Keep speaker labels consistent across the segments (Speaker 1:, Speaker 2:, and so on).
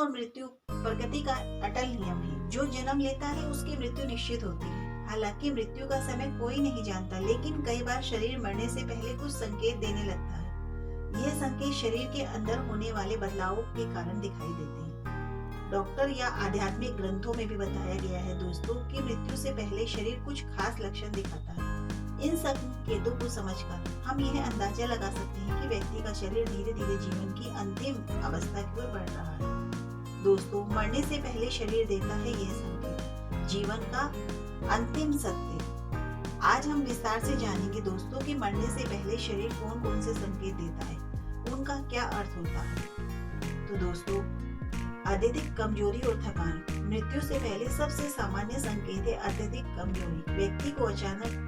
Speaker 1: और मृत्यु प्रकृति का अटल नियम है। जो जन्म लेता है उसकी मृत्यु निश्चित होती है। हालांकि मृत्यु का समय कोई नहीं जानता, लेकिन कई बार शरीर मरने से पहले कुछ संकेत देने लगता है। यह संकेत शरीर के अंदर होने वाले बदलावों के कारण दिखाई देते हैं। डॉक्टर या आध्यात्मिक ग्रंथों में भी बताया गया है दोस्तों कि मृत्यु से पहले शरीर कुछ खास लक्षण दिखाता है। इन संकेतों को समझकर हम यह अंदाजा लगा सकते हैं कि व्यक्ति का शरीर धीरे धीरे जीवन की अंतिम अवस्था की ओर बढ़ रहा है। दोस्तों, मरने से पहले शरीर देता है यह संकेत, जीवन का अंतिम सत्य। आज हम विस्तार से जानेंगे दोस्तों कि मरने से पहले शरीर कौन कौन से संकेत देता है, उनका क्या अर्थ होता है। तो दोस्तों, अत्यधिक कमजोरी और थकान। मृत्यु से पहले सबसे सामान्य संकेत है अत्यधिक कमजोरी। व्यक्ति को अचानक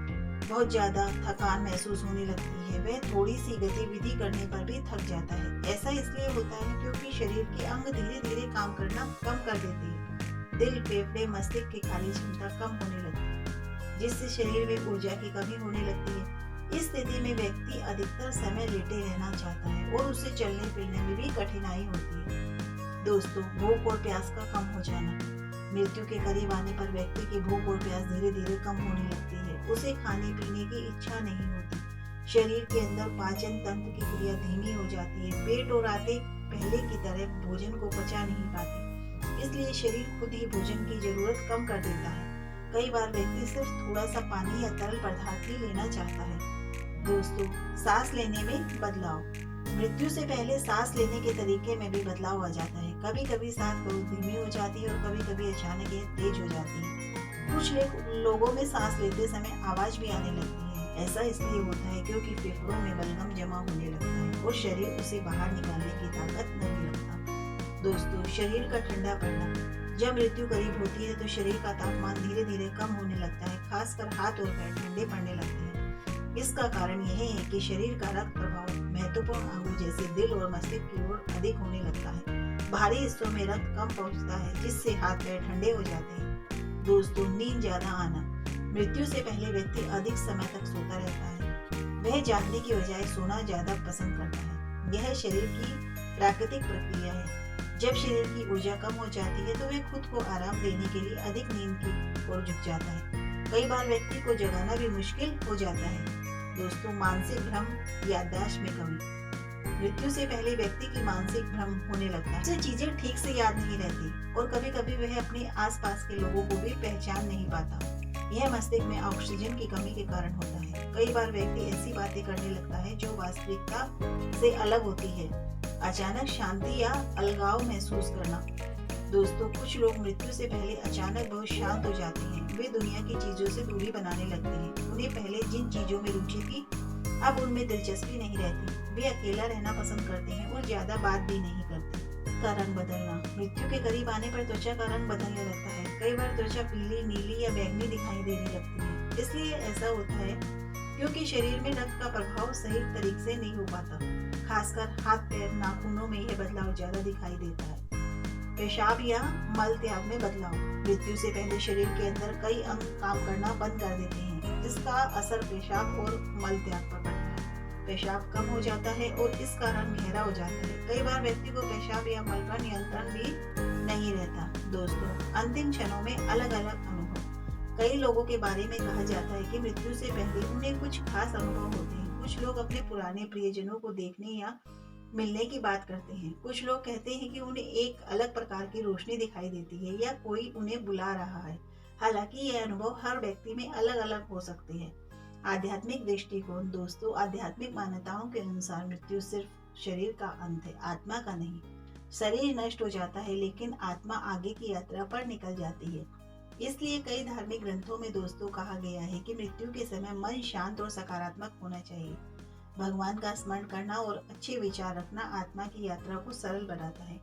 Speaker 1: बहुत ज्यादा थकान महसूस होने लगती है। वह थोड़ी सी गतिविधि करने पर भी थक जाता है। ऐसा इसलिए होता है क्योंकि शरीर के अंग धीरे धीरे काम करना कम कर देते हैं। दिल, फेफड़े, मस्तिष्क की कार्य क्षमता कम होने लगती है, जिससे शरीर में ऊर्जा की कमी होने लगती है। इस स्थिति में व्यक्ति अधिकतर समय लेटे रहना चाहता है और उसे चलने फिरने में भी कठिनाई होती है। दोस्तों, भूख और प्यास का कम हो जाना। मृत्यु के करीब आने पर व्यक्ति की भूख और प्यास धीरे धीरे कम होने लगती है। उसे खाने पीने की इच्छा नहीं होती। शरीर के अंदर पाचन तंत्र की क्रिया धीमी हो जाती है। पेट और आंतें पहले की तरह भोजन को पचा नहीं पाती, इसलिए शरीर खुद ही भोजन की जरूरत कम कर देता है। कई बार व्यक्ति सिर्फ थोड़ा सा पानी या तरल पदार्थ ही लेना चाहता है। दोस्तों, सांस लेने में बदलाव। मृत्यु से पहले सांस लेने के तरीके में भी बदलाव आ जाता है। कभी कभी सांस बहुत धीमी हो जाती है और कभी कभी अचानक यह तेज हो जाती है। कुछ लोगों में सांस लेते समय आवाज भी आने लगती है। ऐसा इसलिए होता है क्योंकि फेफड़ों में बलगम जमा होने लगता है और शरीर उसे बाहर निकालने की ताकत नहीं रखता। दोस्तों, शरीर का ठंडा पड़ना। जब मृत्यु करीब होती है तो शरीर का तापमान धीरे धीरे कम होने लगता है, खासकर हाथ और पैर ठंडे पड़ने लगते हैं। इसका कारण यह है कि शरीर का रक्त प्रभाव महत्वपूर्ण अंगों जैसे दिल और मस्तिष्क की ओर अधिक होने लगता है। भारी हिस्सों में रक्त कम पहुंचता है, जिससे हाथ पैर ठंडे हो जाते हैं। दोस्तों, नींद ज्यादा आना। मृत्यु से पहले व्यक्ति अधिक समय तक सोता रहता है। वह जागने की बजाय सोना ज्यादा पसंद करता है। यह शरीर की प्राकृतिक प्रक्रिया है। जब शरीर की ऊर्जा कम हो जाती है तो वह खुद को आराम देने के लिए अधिक नींद की ओर झुक जाता है। कई बार व्यक्ति को जगाना भी मुश्किल हो जाता है। दोस्तों, मानसिक भ्रम, याददाश्त में कमी। मृत्यु से पहले व्यक्ति की मानसिक भ्रम होने लगता है। उसे चीजें ठीक से याद नहीं रहती और कभी कभी वह अपने आसपास के लोगों को भी पहचान नहीं पाता। यह मस्तिष्क में ऑक्सीजन की कमी के कारण होता है। कई बार व्यक्ति ऐसी बातें करने लगता है जो वास्तविकता से अलग होती है। अचानक शांति या अलगाव महसूस करना। दोस्तों, कुछ लोग मृत्यु से पहले अचानक बहुत शांत हो जाते हैं। वे दुनिया की चीजों से दूरी बनाने लगते हैं। उन्हें पहले जिन चीजों में रुचि थी अब उनमें दिलचस्पी नहीं रहती। वे अकेला रहना पसंद करते हैं और ज्यादा बात भी नहीं करते। का रंग बदलना। मृत्यु के करीब आने पर त्वचा का रंग बदलने लगता है। कई बार त्वचा पीली, नीली या बैंगनी दिखाई देने लगती है। इसलिए ऐसा होता है क्योंकि शरीर में रक्त का प्रभाव सही तरीके से नहीं हो पाता। खासकर हाथ, पैर, नाखूनों में यह बदलाव ज्यादा दिखाई देता है। पेशाब या मल त्याग में बदलाव। मृत्यु से पहले शरीर के अंदर कई अंग काम करना बंद कर देते हैं, जिसका असर पेशाब और मल त्याग पर पड़ता है। पेशाब कम हो जाता है और इसका रंग गहरा हो जाता है। कई बार व्यक्ति को पेशाब या मल पर नियंत्रण भी नहीं रहता। दोस्तों, अंतिम क्षणों में अलग अलग अनुभव। कई लोगों के बारे में कहा जाता है कि मृत्यु से पहले उन्हें कुछ खास अनुभव होते हैं। कुछ लोग अपने पुराने प्रियजनों को देखने या मिलने की बात करते हैं। कुछ लोग कहते हैं कि उन्हें एक अलग प्रकार की रोशनी दिखाई देती है या कोई उन्हें बुला रहा है। हालांकि यह अनुभव हर व्यक्ति में अलग अलग हो सकते हैं। आध्यात्मिक दृष्टिकोण। दोस्तों, आध्यात्मिक मान्यताओं के अनुसार मृत्यु सिर्फ शरीर का अंत है, आत्मा का नहीं। शरीर नष्ट हो जाता है लेकिन आत्मा आगे की यात्रा पर निकल जाती है। इसलिए कई धार्मिक ग्रंथों में दोस्तों कहा गया है कि मृत्यु के समय मन शांत और सकारात्मक होना चाहिए। भगवान का स्मरण करना और अच्छे विचार रखना आत्मा की यात्रा को सरल बनाता है।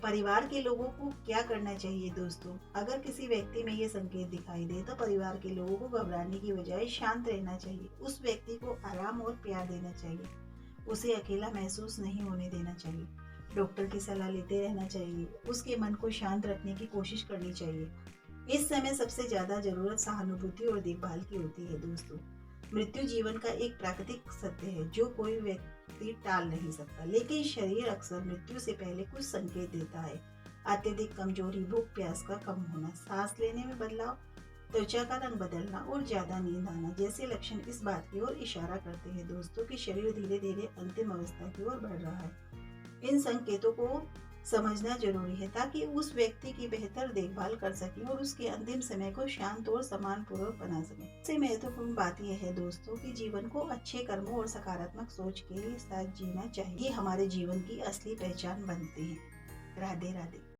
Speaker 1: परिवार के लोगों को क्या करना चाहिए दोस्तों? अगर किसी व्यक्ति में ये संकेत दिखाई दे तो परिवार के लोगों को घबराने की बजाय शांत रहना चाहिए। उस व्यक्ति को आराम और प्यार देना चाहिए। उसे अकेला महसूस नहीं होने देना चाहिए। डॉक्टर की सलाह लेते रहना चाहिए। उसके मन को शांत रखने की कोशिश करनी चाहिए। इस समय सबसे ज्यादा जरूरत सहानुभूति और देखभाल की होती है दोस्तों। मृत्यु जीवन का एक प्राकृतिक सत्य है जो कोई व्यक्ति टाल नहीं सकता, लेकिन शरीर अक्सर मृत्यु से पहले कुछ संकेत देता है। अत्यधिक कमजोरी, भूख प्यास का कम होना, सांस लेने में बदलाव, त्वचा का रंग बदलना और ज्यादा नींद आना जैसे लक्षण इस बात की ओर इशारा करते हैं दोस्तों कि शरीर धीरे धीरे अंतिम अवस्था की ओर बढ़ रहा है। इन संकेतों को समझना जरूरी है ताकि उस व्यक्ति की बेहतर देखभाल कर सके और उसके अंतिम समय को शांत और सम्मानपूर्वक बना सके। सबसे महत्वपूर्ण बात यह है दोस्तों कि जीवन को अच्छे कर्मों और सकारात्मक सोच के साथ जीना चाहिए। हमारे जीवन की असली पहचान बनते हैं। राधे राधे।